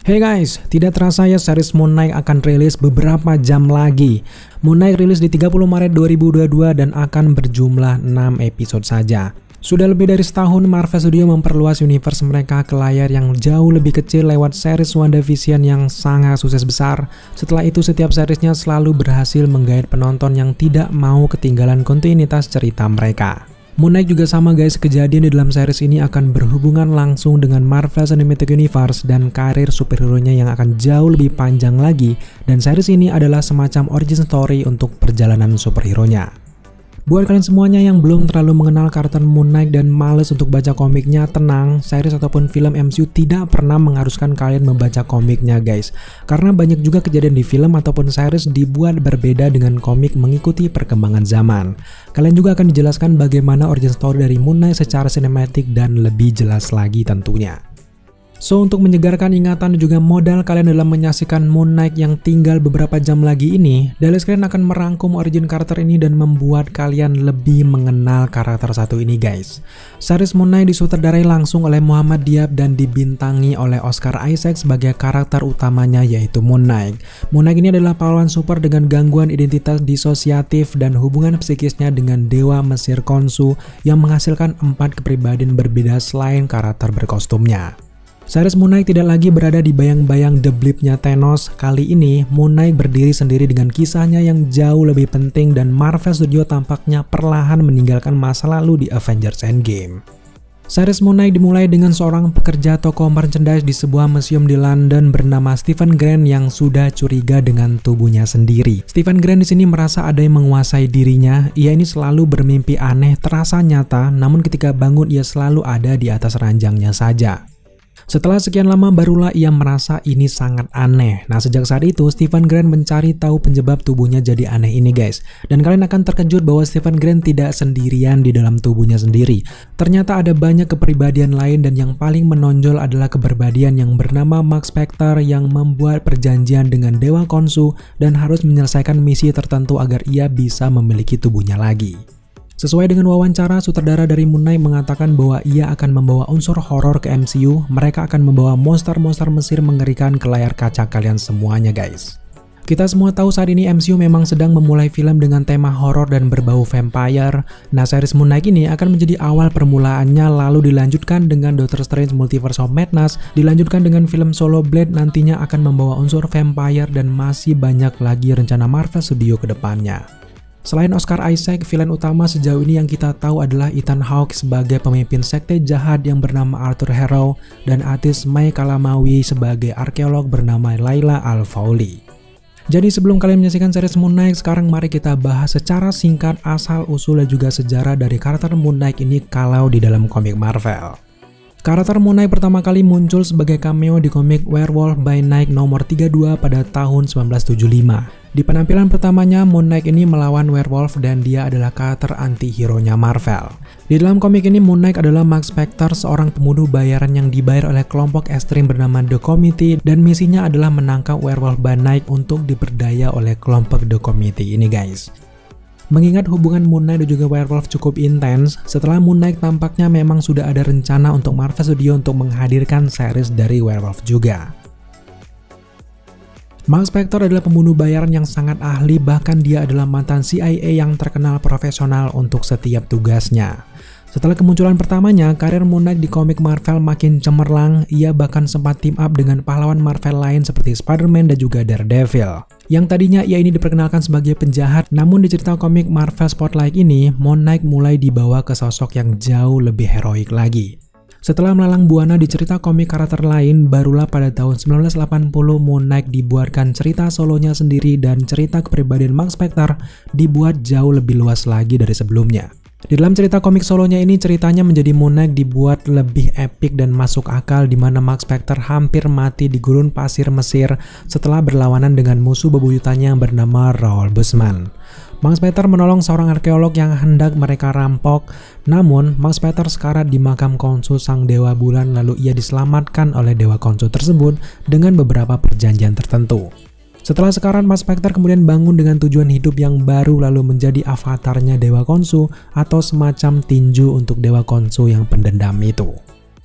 Hey guys, tidak terasa ya series Moon Knight akan rilis beberapa jam lagi. Moon Knight rilis di 30 Maret 2022 dan akan berjumlah 6 episode saja. Sudah lebih dari setahun Marvel Studios memperluas universe mereka ke layar yang jauh lebih kecil lewat series WandaVision yang sangat sukses besar. Setelah itu setiap seriesnya selalu berhasil menggait penonton yang tidak mau ketinggalan kontinuitas cerita mereka. Moon Knight juga sama guys, kejadian di dalam series ini akan berhubungan langsung dengan Marvel Cinematic Universe dan karir superhero-nya yang akan jauh lebih panjang lagi, dan series ini adalah semacam origin story untuk perjalanan superhero-nya. Buat kalian semuanya yang belum terlalu mengenal karakter Moon Knight dan males untuk baca komiknya, tenang, series ataupun film MCU tidak pernah mengharuskan kalian membaca komiknya guys. Karena banyak juga kejadian di film ataupun series dibuat berbeda dengan komik mengikuti perkembangan zaman. Kalian juga akan dijelaskan bagaimana origin story dari Moon Knight secara sinematik dan lebih jelas lagi tentunya. So, untuk menyegarkan ingatan dan juga modal kalian dalam menyaksikan Moon Knight yang tinggal beberapa jam lagi ini, Daily Screen akan merangkum origin karakter ini dan membuat kalian lebih mengenal karakter satu ini guys. Series Moon Knight disutradarai langsung oleh Muhammad Diab dan dibintangi oleh Oscar Isaac sebagai karakter utamanya yaitu Moon Knight. Moon Knight ini adalah pahlawan super dengan gangguan identitas disosiatif dan hubungan psikisnya dengan dewa Mesir Khonsu yang menghasilkan 4 kepribadian berbeda selain karakter berkostumnya. Series Moon Knight tidak lagi berada di bayang-bayang The Blip-nya Thanos. Kali ini, Moon Knight berdiri sendiri dengan kisahnya yang jauh lebih penting dan Marvel Studios tampaknya perlahan meninggalkan masa lalu di Avengers Endgame. Series Moon Knight dimulai dengan seorang pekerja toko merchandise di sebuah museum di London bernama Stephen Grant yang sudah curiga dengan tubuhnya sendiri. Stephen Grant di sini merasa ada yang menguasai dirinya. Ia ini selalu bermimpi aneh terasa nyata, namun ketika bangun ia selalu ada di atas ranjangnya saja. Setelah sekian lama barulah ia merasa ini sangat aneh. Nah, sejak saat itu Stephen Grant mencari tahu penyebab tubuhnya jadi aneh ini guys. Dan kalian akan terkejut bahwa Stephen Grant tidak sendirian di dalam tubuhnya sendiri. Ternyata ada banyak kepribadian lain dan yang paling menonjol adalah kepribadian yang bernama Mark Spector yang membuat perjanjian dengan Dewa Khonsu dan harus menyelesaikan misi tertentu agar ia bisa memiliki tubuhnya lagi. Sesuai dengan wawancara, sutradara dari Moon Knight mengatakan bahwa ia akan membawa unsur horor ke MCU. Mereka akan membawa monster-monster Mesir mengerikan ke layar kaca kalian semuanya guys. Kita semua tahu saat ini MCU memang sedang memulai film dengan tema horor dan berbau vampire. Nah, series Moon Knight ini akan menjadi awal permulaannya, lalu dilanjutkan dengan Doctor Strange Multiverse of Madness, dilanjutkan dengan film solo Blade nantinya akan membawa unsur vampire dan masih banyak lagi rencana Marvel Studios ke depannya. Selain Oscar Isaac, villain utama sejauh ini yang kita tahu adalah Ethan Hawke sebagai pemimpin sekte jahat yang bernama Arthur Harrow dan artis May Kalamaui sebagai arkeolog bernama Laila Al-Fawli. Jadi sebelum kalian menyaksikan series Moon Knight, sekarang mari kita bahas secara singkat asal-usul dan juga sejarah dari karakter Moon Knight ini kalau di dalam komik Marvel. Karakter Moon Knight pertama kali muncul sebagai cameo di komik Werewolf by Night nomor 32 pada tahun 1975. Di penampilan pertamanya, Moon Knight ini melawan werewolf dan dia adalah karakter anti-hero-nya Marvel. Di dalam komik ini, Moon Knight adalah Mark Spector, seorang pembunuh bayaran yang dibayar oleh kelompok ekstrim bernama The Committee dan misinya adalah menangkap Werewolf by Night untuk diperdaya oleh kelompok The Committee ini guys. Mengingat hubungan Moon Knight dan juga Werewolf cukup intens, setelah Moon Knight tampaknya memang sudah ada rencana untuk Marvel Studios untuk menghadirkan series dari Werewolf juga. Mark Spector adalah pembunuh bayaran yang sangat ahli, bahkan dia adalah mantan CIA yang terkenal profesional untuk setiap tugasnya. Setelah kemunculan pertamanya, karir Moon Knight di komik Marvel makin cemerlang. Ia bahkan sempat team up dengan pahlawan Marvel lain seperti Spider-Man dan juga Daredevil. Yang tadinya ia ini diperkenalkan sebagai penjahat, namun di cerita komik Marvel Spotlight ini, Moon Knight mulai dibawa ke sosok yang jauh lebih heroik lagi. Setelah melalang buana di cerita komik karakter lain, barulah pada tahun 1980 Moon Knight dibuatkan cerita solonya sendiri dan cerita kepribadian Mark Spector dibuat jauh lebih luas lagi dari sebelumnya. Di dalam cerita komik solonya ini, ceritanya menjadi Moon Knight dibuat lebih epik dan masuk akal, di mana Mark Spector hampir mati di gurun pasir Mesir setelah berlawanan dengan musuh bebuyutannya yang bernama Raoul Busman. Mark Spector menolong seorang arkeolog yang hendak mereka rampok, namun Mark Spector sekarat di makam Khonsu sang dewa bulan, lalu ia diselamatkan oleh dewa Khonsu tersebut dengan beberapa perjanjian tertentu. Setelah sekarat, Mark Spector kemudian bangun dengan tujuan hidup yang baru, lalu menjadi avatarnya dewa Khonsu atau semacam tinju untuk dewa Khonsu yang pendendam itu.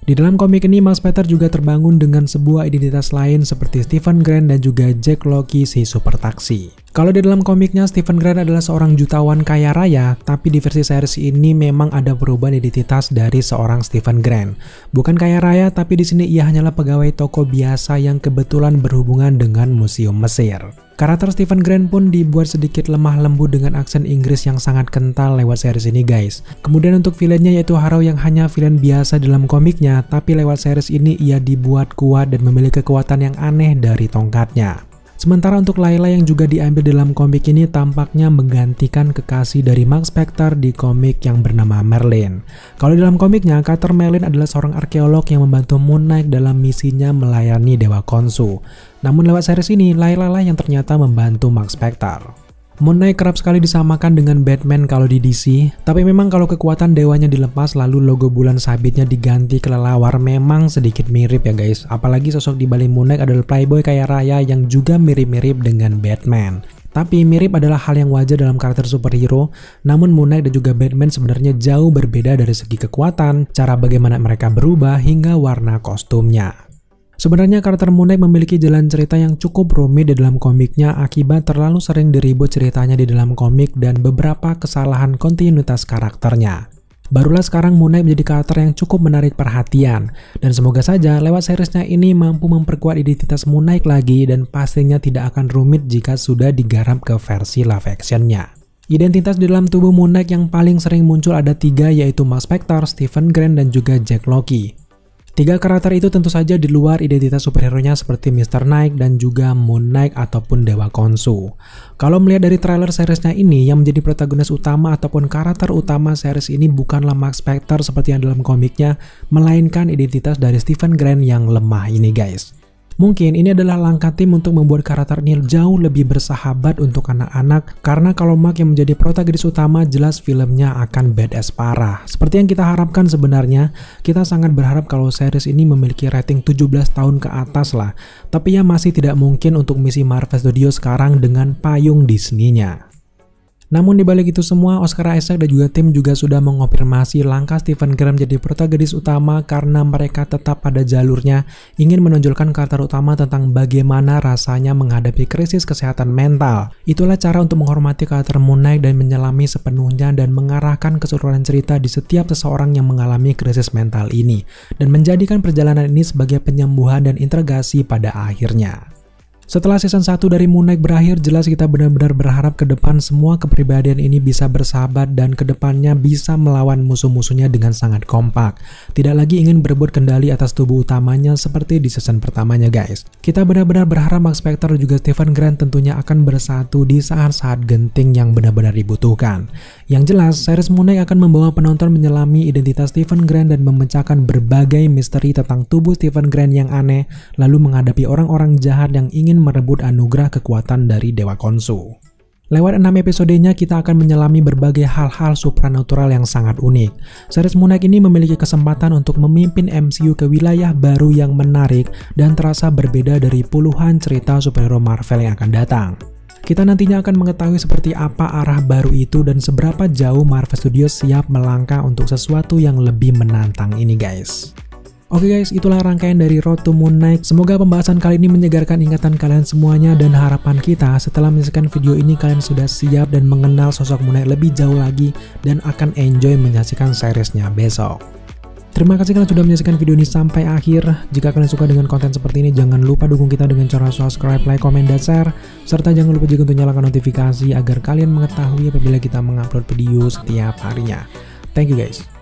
Di dalam komik ini, Max Factor juga terbangun dengan sebuah identitas lain seperti Stephen Grant dan juga Jack Loki si super taksi. Kalau di dalam komiknya, Stephen Grant adalah seorang jutawan kaya raya, tapi di versi series ini memang ada perubahan identitas dari seorang Stephen Grant. Bukan kaya raya, tapi di sini ia hanyalah pegawai toko biasa yang kebetulan berhubungan dengan museum Mesir. Karakter Stephen Grant pun dibuat sedikit lemah lembut dengan aksen Inggris yang sangat kental lewat series ini guys. Kemudian untuk villainnya yaitu Harrow yang hanya villain biasa dalam komiknya, tapi lewat series ini ia dibuat kuat dan memiliki kekuatan yang aneh dari tongkatnya. Sementara untuk Layla yang juga diambil dalam komik ini tampaknya menggantikan kekasih dari Max Factor di komik yang bernama Merlin. Kalau dalam komiknya, karakter Merlin adalah seorang arkeolog yang membantu Moon Knight dalam misinya melayani Dewa Khonshu. Namun lewat series ini, Layla lah yang ternyata membantu Max Factor. Moon Knight kerap sekali disamakan dengan Batman kalau di DC, tapi memang kalau kekuatan dewanya dilepas lalu logo bulan sabitnya diganti kelelawar memang sedikit mirip ya guys. Apalagi sosok di balik Moon Knight adalah playboy kaya raya yang juga mirip-mirip dengan Batman. Tapi mirip adalah hal yang wajar dalam karakter superhero, namun Moon Knight dan juga Batman sebenarnya jauh berbeda dari segi kekuatan, cara bagaimana mereka berubah, hingga warna kostumnya. Sebenarnya karakter Moon Knight memiliki jalan cerita yang cukup rumit di dalam komiknya akibat terlalu sering diribut ceritanya di dalam komik dan beberapa kesalahan kontinuitas karakternya. Barulah sekarang Moon Knight menjadi karakter yang cukup menarik perhatian, dan semoga saja lewat seriesnya ini mampu memperkuat identitas Moon Knight lagi dan pastinya tidak akan rumit jika sudah digarap ke versi live actionnya. Identitas di dalam tubuh Moon Knight yang paling sering muncul ada 3 yaitu Max Factor, Stephen Grant, dan juga Jack Loki. 3 karakter itu tentu saja di luar identitas superhero-nya seperti Mr. Knight dan juga Moon Knight ataupun Dewa Khonshu. Kalau melihat dari trailer seriesnya ini, yang menjadi protagonis utama ataupun karakter utama series ini bukanlah Max Factor seperti yang dalam komiknya, melainkan identitas dari Stephen Grant yang lemah ini guys. Mungkin ini adalah langkah tim untuk membuat karakter ini jauh lebih bersahabat untuk anak-anak, karena kalau Mark yang menjadi protagonis utama jelas filmnya akan badass parah. Seperti yang kita harapkan sebenarnya, kita sangat berharap kalau series ini memiliki rating 17 tahun ke atas lah. Tapi ya masih tidak mungkin untuk misi Marvel Studios sekarang dengan payung Disney-nya. Namun dibalik itu semua, Oscar Isaac dan juga tim juga sudah mengonfirmasi langkah Stephen Grant menjadi protagonis utama karena mereka tetap pada jalurnya ingin menonjolkan karakter utama tentang bagaimana rasanya menghadapi krisis kesehatan mental. Itulah cara untuk menghormati karakter Moon Knight dan menyelami sepenuhnya dan mengarahkan keseluruhan cerita di setiap seseorang yang mengalami krisis mental ini dan menjadikan perjalanan ini sebagai penyembuhan dan integrasi pada akhirnya. Setelah season 1 dari Moon Knight berakhir, jelas kita benar-benar berharap ke depan semua kepribadian ini bisa bersahabat dan ke depannya bisa melawan musuh-musuhnya dengan sangat kompak. Tidak lagi ingin berebut kendali atas tubuh utamanya seperti di season pertamanya guys. Kita benar-benar berharap Max Factor dan juga Stephen Grant tentunya akan bersatu di saat-saat genting yang benar-benar dibutuhkan. Yang jelas, series Moon Knight akan membawa penonton menyelami identitas Stephen Grant dan memecahkan berbagai misteri tentang tubuh Stephen Grant yang aneh, lalu menghadapi orang-orang jahat yang ingin merebut anugerah kekuatan dari Dewa Khonshu. Lewat 6 episodenya kita akan menyelami berbagai hal-hal supranatural yang sangat unik. Series Moon Knight ini memiliki kesempatan untuk memimpin MCU ke wilayah baru yang menarik dan terasa berbeda dari puluhan cerita superhero Marvel yang akan datang. Kita nantinya akan mengetahui seperti apa arah baru itu dan seberapa jauh Marvel Studios siap melangkah untuk sesuatu yang lebih menantang ini guys. Oke guys, itulah rangkaian dari Road to Moon Knight. Semoga pembahasan kali ini menyegarkan ingatan kalian semuanya dan harapan kita setelah menyaksikan video ini kalian sudah siap dan mengenal sosok Moon Knight lebih jauh lagi dan akan enjoy menyaksikan seriesnya besok. Terima kasih kalian sudah menyaksikan video ini sampai akhir. Jika kalian suka dengan konten seperti ini, jangan lupa dukung kita dengan cara subscribe, like, komen, dan share. Serta jangan lupa juga untuk nyalakan notifikasi agar kalian mengetahui apabila kita mengupload video setiap harinya. Thank you guys.